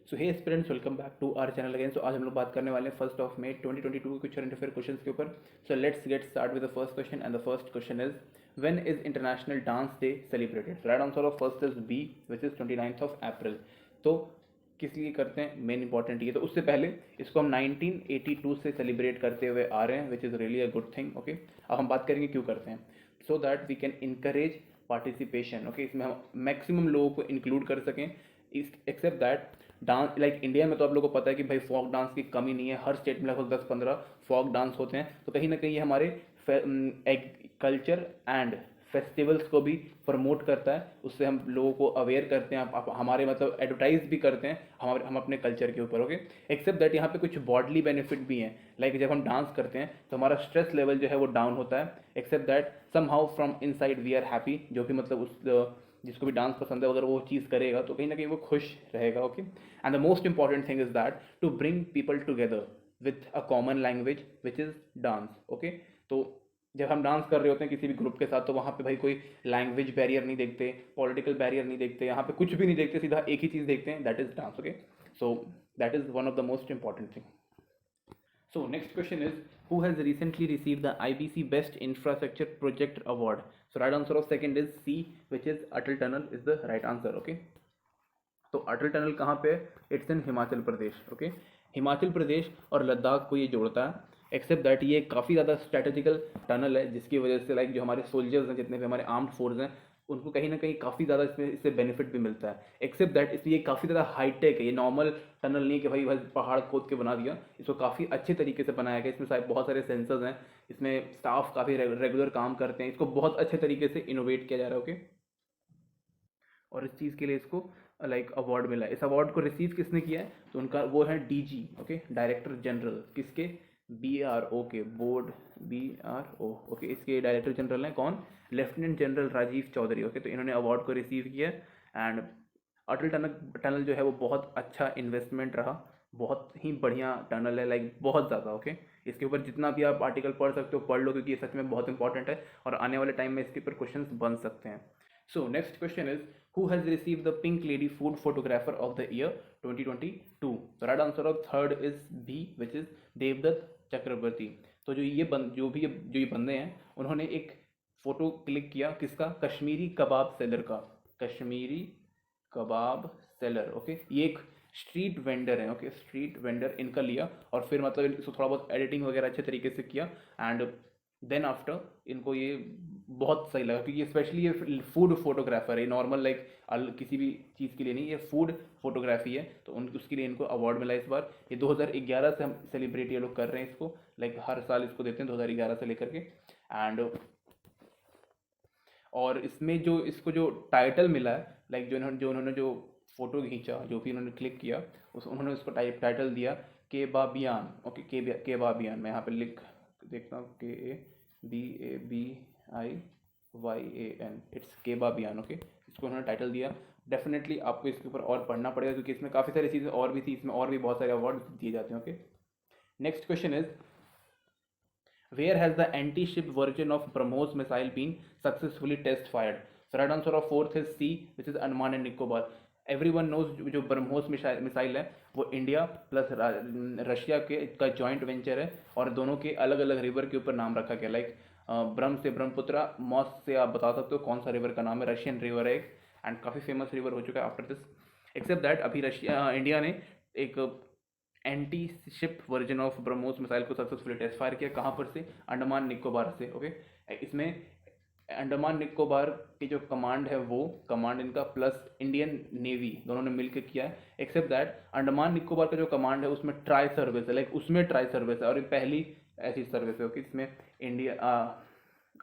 So hey students, welcome back to our channel again. So आज हम लोग बात करने वाले हैं 1 मई 2022 के करंट अफेयर क्वेश्चंस के ऊपर। So let's get start with the first question and the first question is when is international dance day celebrated. Right answer of first is B which is 29 April. तो किस लिए करते हैं, main important ये। तो उससे पहले इसको हम 1982 से सेलिब्रेट करते हुए आ रहे हैं, which is really a good thing. Okay, अब हम बात करेंगे क्यों करते हैं। So that we can encourage participation. Okay, इसमें हम मैक्सिमम लोगों को इंक्लूड कर सकें। Except that dance, like India में तो आप लोगों को पता है कि भाई फोक डांस की कमी नहीं है, हर स्टेट में लगभग 10-15 फोक डांस होते हैं। तो कहीं ना कहीं ये हमारे कल्चर एंड फेस्टिवल्स को भी प्रमोट करता है, उससे हम लोगों को अवेयर करते हैं, हमारे मतलब एडवर्टाइज भी करते हैं हम अपने कल्चर के ऊपर। ओके, एक्सेप्ट दैट यहाँ पे कुछ बॉडली बेनिफिट भी हैं। लाइक जब हम डांस करते हैं तो हमारा स्ट्रेस लेवल जो है वो डाउन होता है। Except that somehow from inside we are happy. जो भी मतलब उस जिसको भी डांस पसंद है अगर वो चीज़ करेगा तो कहीं ना कहीं वो खुश रहेगा। Okay, and the most important thing is that to bring people together with a common language which is dance. Okay, तो जब हम डांस कर रहे होते हैं किसी भी ग्रुप के साथ तो वहाँ पे भाई कोई लैंग्वेज बैरियर नहीं देखते, पॉलिटिकल बैरियर नहीं देखते, यहाँ पे कुछ भी नहीं देखते, सीधा एक ही चीज़ देखते हैं, that is dance. Okay, so that is one of the most important thing. So next question is who has recently received the IBC Best Infrastructure Project Award? So right answer of second is C, which is Atal Tunnel is the right answer. Okay, तो अटल tunnel कहाँ पे है? It's in Himachal Pradesh. Okay, Himachal Pradesh और लद्दाख को ये जोड़ता है। Except that ये काफ़ी ज़्यादा स्ट्रेटेजिकल टनल है, जिसकी वजह से लाइक जो हमारे सोल्जर्स हैं, जितने भी हमारे आर्म्ड फोर्स हैं, उनको कहीं ना कहीं काफ़ी ज़्यादा इससे बेनिफिट भी मिलता है। एक्सेप्ट दैट इसलिए काफ़ी ज़्यादा हाईटेक है, ये नॉर्मल टनल नहीं कि भाई पहाड़ खोद के बना दिया, इसको काफ़ी अच्छे तरीके से बनाया गया। इसमें शायद बहुत सारे सेंसर्स हैं, इसमें स्टाफ काफ़ी रेगुलर काम करते हैं, इसको बहुत अच्छे तरीके से इनोवेट किया जा रहा है। ओके, और इस चीज़ के लिए इसको लाइक अवार्ड मिला है। इस अवार्ड को रिसीव किसने किया है? तो उनका वो है डीजी। ओके, डायरेक्टर जनरल किसके? BRO के, बोर्ड BRO। ओके, इसके डायरेक्टर जनरल हैं कौन? Lieutenant general Rajiv Chaudhary. Okay, तो इन्होंने अवार्ड को रिसीव किया। एंड अटल टनल टनल जो है वो बहुत अच्छा इन्वेस्टमेंट रहा, बहुत ही बढ़िया टनल है, लाइक बहुत ज़्यादा। ओके, इसके ऊपर जितना भी आप आर्टिकल पढ़ सकते हो पढ़ लो, क्योंकि ये सच में बहुत इंपॉर्टेंट है और आने वाले टाइम में इसके ऊपर क्वेश्चंस बन सकते हैं। सो next question is who has received the Pink Lady Food Photographer of the Year 2022? The right answer of third is B, which is Devdutt Chakraborty. तो जो ये बंदे हैं उन्होंने एक फोटो क्लिक किया, किसका? कश्मीरी कबाब सेलर का। कश्मीरी कबाब सेलर। ओके, ये एक स्ट्रीट वेंडर है। ओके, स्ट्रीट वेंडर इनका लिया और फिर मतलब इसको थोड़ा बहुत एडिटिंग वगैरह अच्छे तरीके से किया एंड देन आफ्टर इनको ये बहुत सही लगा, क्योंकि स्पेशली ये फूड फोटोग्राफर है, नॉर्मल लाइक किसी भी चीज़ के लिए नहीं, ये फूड फोटोग्राफी है, तो उसके लिए इनको अवार्ड मिला इस बार। ये 2011 से हम सेलिब्रेट ये लोग कर रहे हैं इसको, लाइक हर साल इसको देते हैं 2011 से लेकर के। एंड और इसमें जो इसको जो टाइटल मिला है, लाइक उन्होंने जो फोटो खींचा, जो भी उन्होंने क्लिक किया, उन्होंने उसको टाइटल दिया केबाबियान। ओके, केबाबियान। मैं यहाँ पे लिख देखता हूँ, KABIYAN, इट्स केबाबियान। ओके, इसको उन्होंने टाइटल दिया। डेफिनेटली आपको इसके ऊपर और पढ़ना पड़ेगा, क्योंकि इसमें काफ़ी सारी चीज़ें और भी थी, इसमें और भी बहुत सारे अवार्ड दिए जाते हैं। Okay, next question is where has the anti-ship version of BrahMos missile been successfully test fired? So right answer of fourth is C, which is Andaman and Nicobar. Everyone knows जो BrahMos missile है वो India plus Russia के का joint venture है, और दोनों के अलग अलग रिवर के ऊपर नाम रखा गया। लाइक ब्रह्म से ब्रह्मपुत्रा, मॉस से आप बता सकते हो कौन सा रिवर का नाम है, रशियन रिवर है एक, एंड काफ़ी फेमस रिवर हो चुका है आफ्टर दिस। एक्सेप्ट दैट अभी इंडिया ने एक anti ship version of BrahMos missile को सक्सेसफुली टेस्ट फायर किया। कहाँ पर से? अंडमान निकोबार से। ओके, इसमें अंडमान निकोबार की जो कमांड है वो कमांड इनका प्लस इंडियन नेवी दोनों ने मिलकर किया है। एक्सेप्ट दैट अंडमान निकोबार का जो कमांड है उसमें ट्राई सर्विस है, लाइक उसमें ट्राई सर्विस है और ये पहली ऐसी सर्विस है। ओके, इसमें इंडिया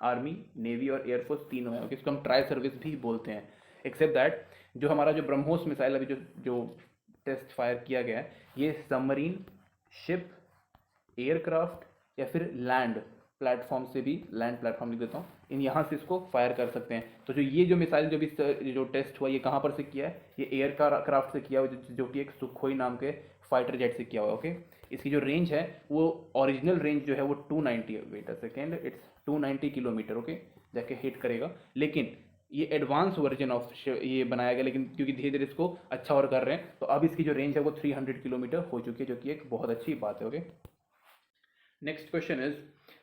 आर्मी, नेवी और एयरफोर्स तीनों है। ओके, इसको हम ट्राई सर्विस भी बोलते हैं। एक्सेप्ट दैट जो हमारा जो ब्रह्मोस मिसाइल अभी जो टेस्ट फायर किया गया है, ये सबमरीन, शिप, एयरक्राफ्ट या फिर लैंड प्लेटफॉर्म से भी, लैंड प्लेटफॉर्म लिख देता हूँ, इन यहाँ से इसको फायर कर सकते हैं। तो जो मिसाइल जो टेस्ट हुआ ये कहाँ पर से किया है? ये एयरक्राफ्ट से किया हुआ, जो कि एक सुखोई नाम के फाइटर जेट से किया हुआ है। ओके, इसकी जो रेंज है वो ओरिजिनल रेंज जो है वो 290 है। Wait a second, it's 290 kilometre. Okay, जाके हिट करेगा, लेकिन ये एडवांस वर्जन ऑफ ये बनाया गया, लेकिन क्योंकि धीरे धीरे इसको अच्छा और कर रहे हैं तो अब इसकी जो रेंज है वो 300 किलोमीटर हो चुकी है, जो कि एक बहुत अच्छी बात है। Okay, next question is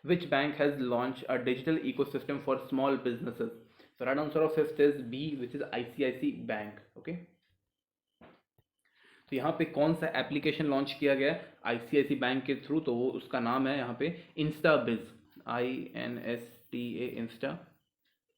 which bank has launch a digital ecosystem for small businesses? So right answer of fifth is B which is ICICI bank. Okay, तो यहाँ पे कौन सा एप्लीकेशन लॉन्च किया गया है आईसीआईसी बैंक के थ्रू? तो वो उसका नाम है यहाँ पे इंस्टा बिज, INSTA, Insta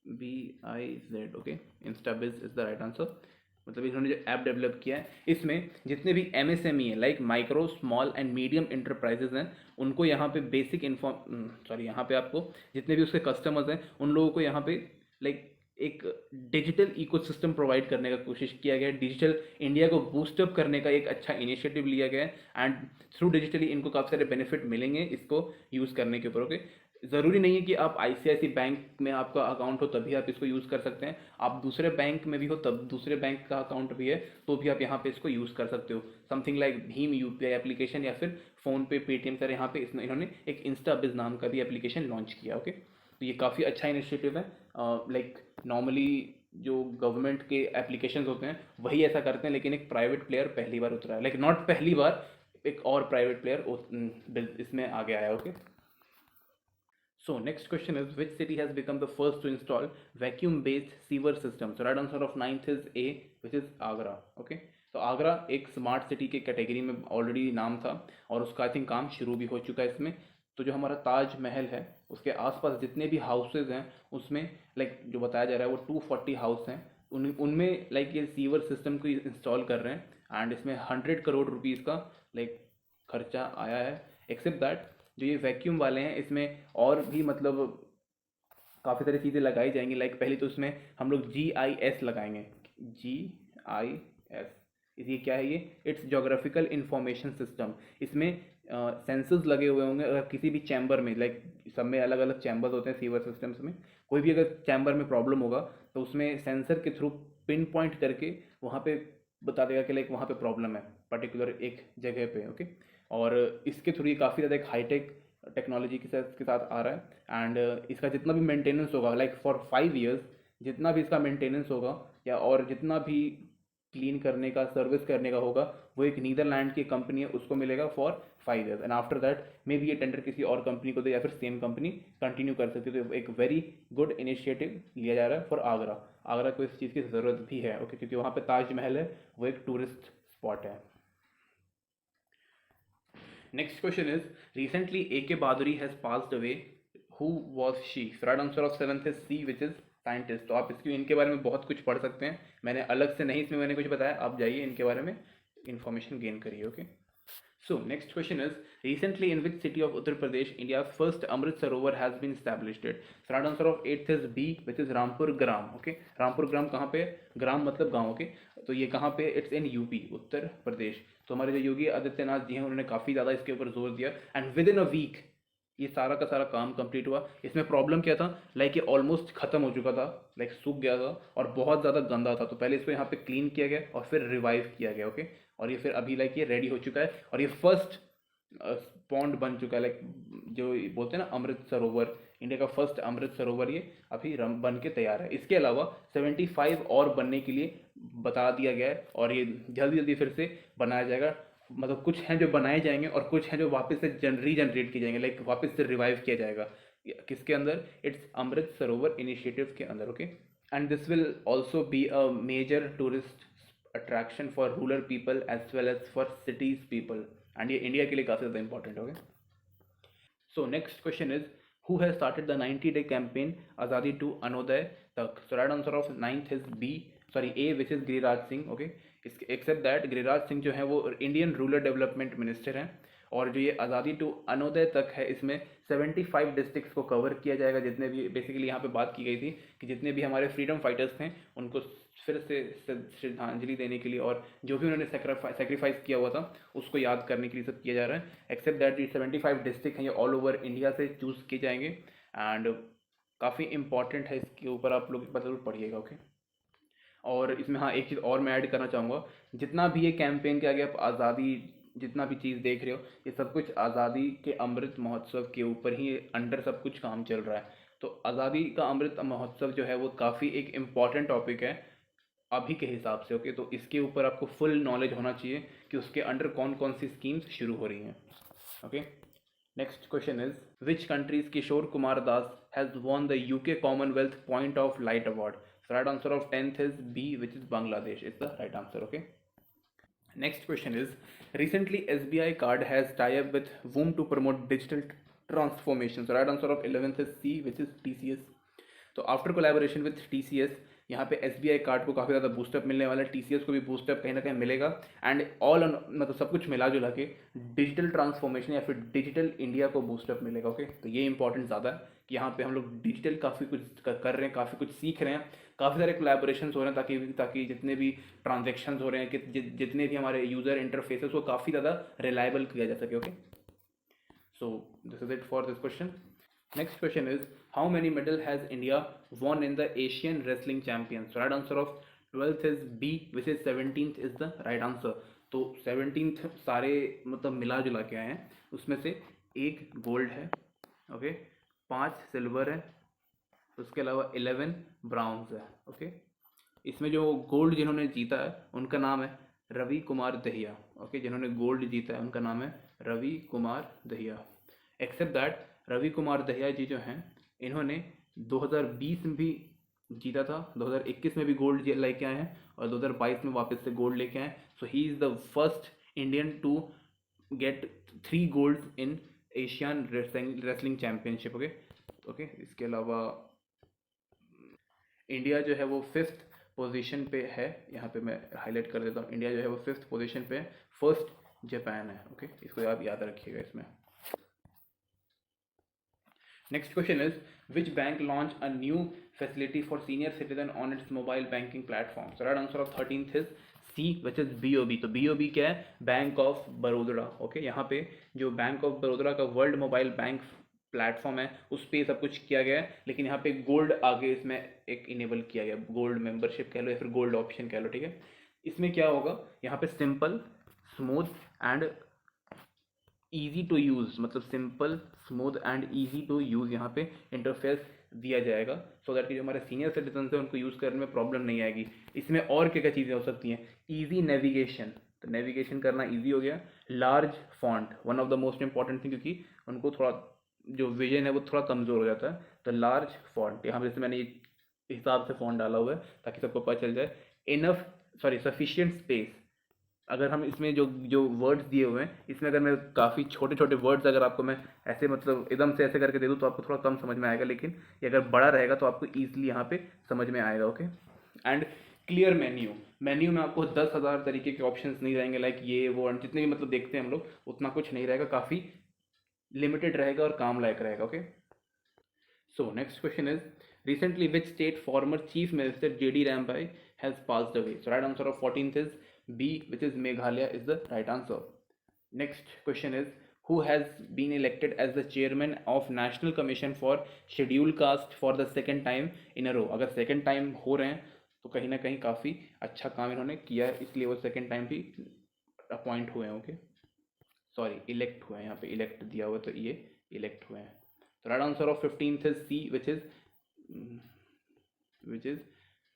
BIZ। Okay, Insta बिज इज द राइट आंसर। मतलब इन्होंने जो ऐप डेवलप किया है इसमें जितने भी MSME है like micro small and medium enterprises हैं उनको यहाँ पे बेसिक यहाँ पे आपको जितने भी उसके कस्टमर्स हैं उन लोगों को यहाँ पे लाइक एक डिजिटल इकोसिस्टम प्रोवाइड करने का कोशिश किया गया है। डिजिटल इंडिया को बूस्टअप करने का एक अच्छा इनिशिएटिव लिया गया है एंड थ्रू डिजिटली इनको काफ़ी सारे बेनिफिट मिलेंगे इसको यूज़ करने के ऊपर। ओके, ज़रूरी नहीं है कि आप आईसीआईसी बैंक में आपका अकाउंट हो तभी आप इसको यूज़ कर सकते हैं, आप दूसरे बैंक में भी हो तब दूसरे बैंक का अकाउंट भी है तो भी आप यहाँ पे इसको यूज़ कर सकते हो। Something like Bhim UPI application या फिर फ़ोनपे पेटीएम सर यहाँ पे इसमें इन्होंने एक इंस्टा बिज नाम का भी एप्लीकेशन लॉन्च किया। ओके, तो ये काफ़ी अच्छा इनिशिएटिव है। लाइक नॉर्मली जो गवर्नमेंट के एप्लीकेशंस होते हैं वही ऐसा करते हैं, लेकिन एक प्राइवेट प्लेयर पहली बार उतरा है, लाइक नॉट पहली बार, एक और प्राइवेट प्लेयर इसमें आगे आया। Okay, so next question is which city has become the first to install vacuum based sewer system? So right answer of ninth is A which is Agra. Okay, तो आगरा एक smart city के category में already नाम था और उसका I think काम शुरू भी हो चुका है इसमें। तो जो हमारा ताजमहल है उसके आसपास जितने भी हाउसेज हैं उसमें लाइक जो बताया जा रहा है वो 240 हाउस हैं, उनमें लाइक ये सीवर सिस्टम को इंस्टॉल कर रहे हैं एंड इसमें 100 करोड़ रुपीज़ का लाइक खर्चा आया है। एक्सेप्ट दैट जो ये वैक्यूम वाले हैं इसमें और भी मतलब काफ़ी सारी चीज़ें लगाई जाएंगी। लाइक पहले तो इसमें हम लोग GIS लगाएंगे, GIS ये क्या है? ये इट्स जोग्राफिकल इंफॉर्मेशन सिस्टम। इसमें सेंसर्स लगे हुए होंगे, अगर किसी भी चैम्बर में लाइक सब में अलग अलग चैम्बर्स होते हैं सीवर सिस्टम्स में, कोई भी अगर चैम्बर में प्रॉब्लम होगा तो उसमें सेंसर के थ्रू पिन पॉइंट करके वहाँ पे बता देगा कि लाइक वहाँ पे प्रॉब्लम है पर्टिकुलर एक जगह पे। ओके, और इसके थ्रू ये काफ़ी ज़्यादा एक हाईटेक टेक्नोलॉजी के साथ आ रहा है एंड इसका जितना भी मेंटेनेंस होगा लाइक फॉर 5 ईयर्स जितना भी इसका मेंटेनेंस होगा या और जितना भी क्लीन करने का सर्विस करने का होगा वो एक नीदरलैंड की कंपनी है उसको मिलेगा for 5 years and after that may be ये टेंडर किसी और कंपनी को दे या फिर सेम कंपनी कंटिन्यू कर सकती है। तो एक वेरी गुड इनिशिएटिव लिया जा रहा है फॉर आगरा। आगरा को इस चीज़ की ज़रूरत भी है। ओके, क्योंकि वहाँ पे ताजमहल है, वो एक टूरिस्ट स्पॉट है। Next question is recently AK Baduri has passed away. Who was she? So right answer of seventh is C which is scientist. तो आप इसके इनके बारे में बहुत कुछ पढ़ सकते हैं, मैंने अलग से नहीं इसमें मैंने कुछ बताया, आप जाइए इनके बारे में इंफॉर्मेशन गेन करिए। Okay, so next question is recently in which city of Uttar Pradesh India first Amrit Sarovar has been established? So right answer of eighth is B which is Rampur Gram. Okay, Rampur Gram कहाँ पे? ग्राम मतलब गाँव। ओके, तो ये कहाँ पे? It's in UP, Uttar Pradesh. तो हमारे जो योगी आदित्यनाथ जी हैं उन्होंने काफ़ी ज़्यादा इसके ऊपर जोर दिया and within a week ये सारा का सारा काम कंप्लीट हुआ। इसमें प्रॉब्लम क्या था? लाइक ये ऑलमोस्ट ख़त्म हो चुका था, लाइक सूख गया था और बहुत ज़्यादा गंदा था। तो पहले इसको यहाँ पे क्लीन किया गया और फिर रिवाइव किया गया। ओके, और ये फिर अभी लाइक ये रेडी हो चुका है और ये फर्स्ट पॉन्ड बन चुका है, लाइक जो बोलते हैं ना अमृत सरोवर, इंडिया का फर्स्ट अमृत सरोवर ये अभी बन के तैयार है। इसके अलावा 75 और बनने के लिए बता दिया गया है और ये जल्दी जल्दी फिर से बनाया जाएगा। मतलब कुछ हैं जो बनाए जाएंगे और कुछ हैं जो वापस से रीजनरेट किए जाएंगे, लाइक वापस से रिवाइव किया जाएगा। किसके अंदर? इट्स अमृत सरोवर इनिशिएटिव के अंदर। Okay, and this will also be a major tourist attraction for rural people as well as for cities people and ये इंडिया के लिए काफ़ी ज़्यादा इंपॉर्टेंट हो गया। So next question is who has started the 90-day campaign Azadi to Anodaya Tak? So right answer of ninth is A which is Giriraj Singh. Okay, except that Giriraj Singh जो है वो इंडियन रूरल डेवलपमेंट मिनिस्टर हैं और जो ये आज़ादी टू अनोदय तक है इसमें 75 डिस्ट्रिक्ट्स को कवर किया जाएगा। जितने भी बेसिकली यहाँ पे बात की गई थी कि जितने भी हमारे फ्रीडम फाइटर्स थे उनको फिर से श्रद्धांजलि देने के लिए और जो भी उन्होंने सेक्रीफाइस किया हुआ था उसको याद करने के लिए सब किया जा रहा है। एक्सेप्ट दैट ये 75 डिस्ट्रिक्ट हैं ये ऑल ओवर इंडिया से चूज़ किए जाएंगे एंड काफ़ी इंपॉर्टेंट है, इसके ऊपर आप लोग ज़रूर पढ़िएगा। ओके, और इसमें हाँ एक चीज़ और मैं ऐड करना चाहूँगा, जितना भी ये कैंपेन किया गया आप आज़ादी जितना भी चीज़ देख रहे हो ये सब कुछ आज़ादी के अमृत महोत्सव के ऊपर ही अंडर सब कुछ काम चल रहा है। तो आज़ादी का अमृत महोत्सव जो है वो काफ़ी एक इम्पॉर्टेंट टॉपिक है अभी के हिसाब से। ओके, तो इसके ऊपर आपको फुल नॉलेज होना चाहिए कि उसके अंडर कौन कौन सी स्कीम्स शुरू हो रही हैं। Okay, next question is which countries Kishore Kumar Das has won the UK commonwealth point of light award. So right answer of 10th is B which is Bangladesh is the right answer. Okay, next question is recently SBI card has tie up with whom to promote digital transformation. So right answer of 11th is C which is TCS. तो after collaboration with TCS यहाँ पे SBI card को काफ़ी ज़्यादा boost up मिलने वाला है, TCS को भी बूस्टअप कहीं ना कहीं मिलेगा एंड ऑल मतलब सब कुछ मिला जुला के डिजिटल ट्रांसफॉर्मेशन या फिर डिजिटल इंडिया को बूस्टअप मिलेगा। ओके, तो ये इंपॉर्टेंट ज़्यादा है कि यहाँ पे हम लोग डिजिटल काफ़ी कुछ कर रहे हैं, काफ़ी कुछ सीख रहे हैं, काफ़ी सारे कोलैबोरेशंस हो रहे हैं ताकि जितने भी ट्रांजेक्शन्स हो रहे हैं कि जितने भी हमारे यूज़र इंटरफेसेस वो काफ़ी ज़्यादा रिलायबल किया जा सके। Okay, so this is it for this question. Next question is how many medal has India won in the Asian Wrestling Champions? So right answer of 12th is B which is 17th is the right answer. तो 17th सारे मतलब मिला जुला के आए हैं, उसमें से एक गोल्ड है, ओके, 5 सिल्वर है, उसके अलावा 11 ब्राउन्स है। ओके, इसमें जो गोल्ड जिन्होंने जीता है उनका नाम है रवि कुमार दहिया। ओके, जिन्होंने गोल्ड जीता है उनका नाम है रवि कुमार दहिया। एक्सेप्ट दैट रवि कुमार दहिया जी जो हैं इन्होंने 2020 में भी जीता था, 2021 में भी गोल्ड लेके आए हैं और 2022 में वापस से गोल्ड लेके आए। So he is the first Indian to get 3 gold in Asian wrestling championship. Okay okay, इसके अलावा इंडिया जो है वो 5th पोजीशन पे है, यहाँ पे मैं हाईलाइट कर देता हूँ, इंडिया जो है वो 5th पोजीशन पे है, फर्स्ट जापान है। ओके, इसको आप याद रखिएगा इसमें। Next question is which bank launched a new facility for senior citizen on its mobile banking platform? So right answer of 13th is C which is BOB. तो BOB क्या है? Bank of Vadodara. Okay, यहाँ पे जो bank of Vadodara का world mobile bank platform है उस पर सब कुछ किया गया है, लेकिन यहाँ पे गोल्ड आगे इसमें एक इनेबल किया गया, गोल्ड मेंबरशिप कह लो या फिर गोल्ड ऑप्शन कह लो। ठीक है, इसमें क्या होगा, यहाँ पे simple smooth and easy to use, मतलब simple smooth and easy to use यहाँ पे इंटरफेस दिया जाएगा सो दैट कि जो हमारे सीनियर सिटीजन हैं उनको यूज़ करने में प्रॉब्लम नहीं आएगी। इसमें और क्या क्या चीज़ें हो सकती हैं, ईजी नेविगेशन, तो नेविगेशन करना ईजी हो गया, large font one of the most important thing, क्योंकि उनको थोड़ा जो विजन है वो थोड़ा कमज़ोर हो जाता है, तो लार्ज फॉन्ट, यहाँ पर जैसे मैंने इस हिसाब से फॉन्ट डाला हुआ है ताकि सबको पता चल जाए, इनफ सफिशिएंट स्पेस। अगर हम इसमें जो जो वर्ड्स दिए हुए हैं इसमें अगर मैं काफ़ी छोटे छोटे वर्ड्स अगर आपको मैं ऐसे मतलब एकदम से ऐसे करके दे दूँ तो आपको थोड़ा कम समझ में आएगा, लेकिन ये अगर बड़ा रहेगा तो आपको ईजिली यहाँ पे समझ में आएगा। Okay, and clear menu, menu में आपको 10,000 तरीके के ऑप्शंस नहीं रहेंगे, लाइक ये वो जितने भी मतलब देखते हैं हम लोग उतना कुछ नहीं रहेगा, काफ़ी लिमिटेड रहेगा और काम लायक रहेगा। Okay, so next question is recently which state former chief minister JD Rambai has passed away? So right answer of 14th is B which is Meghalaya is the right answer. Next question is who has been elected as the chairman of National Commission for Scheduled Caste for the second time in a row? अगर second time हो रहे हैं तो कहीं ना कहीं काफ़ी अच्छा काम इन्होंने किया है, इसलिए वो second time भी अपॉइंट हुए हैं। ओके, सॉरी इलेक्ट हुए हैं, यहाँ पे इलेक्ट दिया हुआ तो ये इलेक्ट हुए हैं। तो right answer of 15th is C which is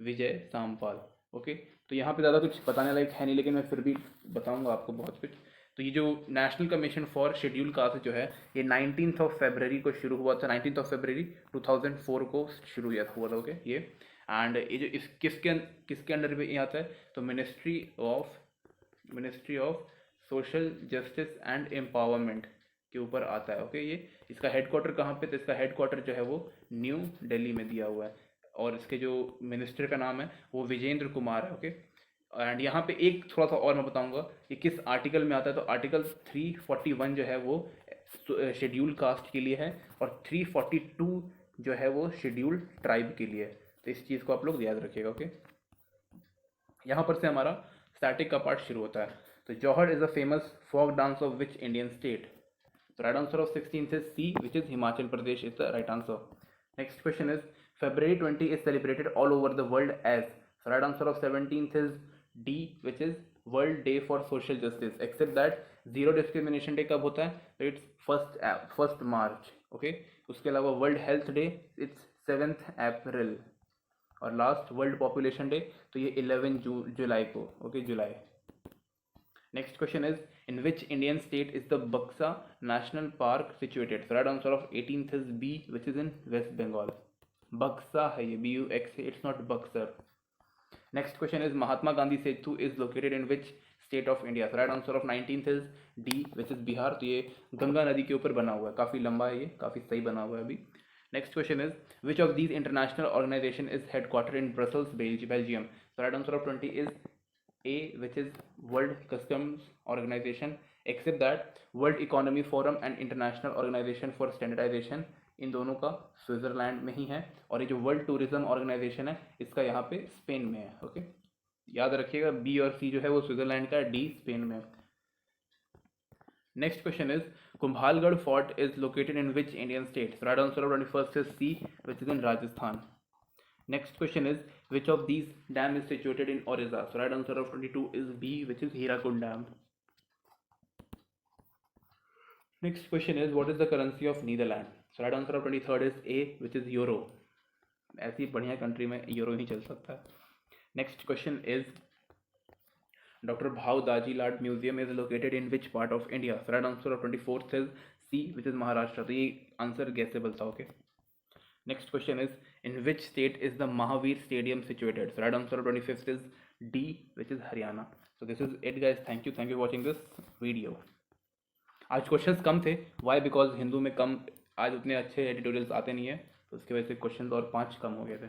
Vijay Sampla. Okay, तो यहाँ पे ज़्यादा कुछ बताने लायक है नहीं, लेकिन मैं फिर भी बताऊँगा आपको बहुत कुछ। तो ये जो national commission for schedule caste जो है ये 19th फरवरी को शुरू हुआ था, 19th फरवरी 2004 को शुरू हुआ था। ओके, ये एंड ये जो इस किसके अंडर में आता है, तो ministry of social justice and empowerment के ऊपर आता है। ओके, ये इसका हेडक्वार्टर कहाँ पे, तो इसका हेडक्वार्टर जो है वो न्यू दिल्ली में दिया हुआ है और इसके जो मिनिस्टर का नाम है वो विजेंद्र कुमार है। ओके, एंड यहाँ पे एक थोड़ा सा और मैं बताऊंगा ये किस आर्टिकल में आता है, तो आर्टिकल 341 जो है वो शेड्यूल कास्ट के लिए है और 342 जो है वो शेड्यूल ट्राइब के लिए है, तो इस चीज़ को आप लोग याद रखिएगा। ओके, यहाँ पर से हमारा स्टैटिक का पार्ट शुरू होता है। तो Jauhar is a famous folk dance of which Indian state? The right answer of 16th is C which is Himachal Pradesh is the right answer. Next question is February 20 is celebrated all over the world as? So right answer of 17th is D which is world day for social justice, except that zero discrimination day कब होता है, तो it's first March, okay. उसके अलावा world health day it's 7th अप्रैल, और last world population day तो ये 11 जुलाई को, ओके, जुलाई। Next question is in which Indian state is the Buxa national park situated, right answer of 18th is B which is in West Bengal. Buxa है ये, BUX, it's not Buxar. Next question is Mahatma Gandhi Setu is located in which state of India, right answer of 19th is D which is Bihar. तो ये गंगा नदी के ऊपर बना हुआ है, काफ़ी लंबा है ये, काफ़ी सही बना हुआ है अभी। Next question is which of these international organization is headquarter in Brussels, Belgium, right answer of 20 is A, which is World Customs Organization, except that World Economic Forum and International Organization for Standardization, इन दोनों का Switzerland में ही है, और ये जो world tourism organisation है इसका यहाँ पे स्पेन में है, ओके। याद रखिएगा बी और सी जो है वो स्विट्जरलैंड का है, डी स्पेन में। Next question is Kumbhalgarh fort is located in which Indian state, right answer of 21st is C which is in Rajasthan. Next question is which of these dam is situated in Orissa, so right answer of 22 is B which is Hirakud Dam. Next question is what is the currency of Netherlands, so right answer of 23rd is A which is euro. ऐसी बढ़िया country में euro ही चल सकता है। Next question is doctor भाव Daji Lad museum is located in which part of India, so right answer of 24th is C which is Maharashtra. तो ये answer गेसेबल था, okay. Next question is in which state is the Mahavir Stadium situated, so right answer of 25th is D which is Haryana. So this is it guys, thank you for watching this video. आज questions कम थे, why because Hindu में कम आज उतने अच्छे editorials आते नहीं है, तो उसकी वजह से क्वेश्चंस और 5 कम हो गए थे।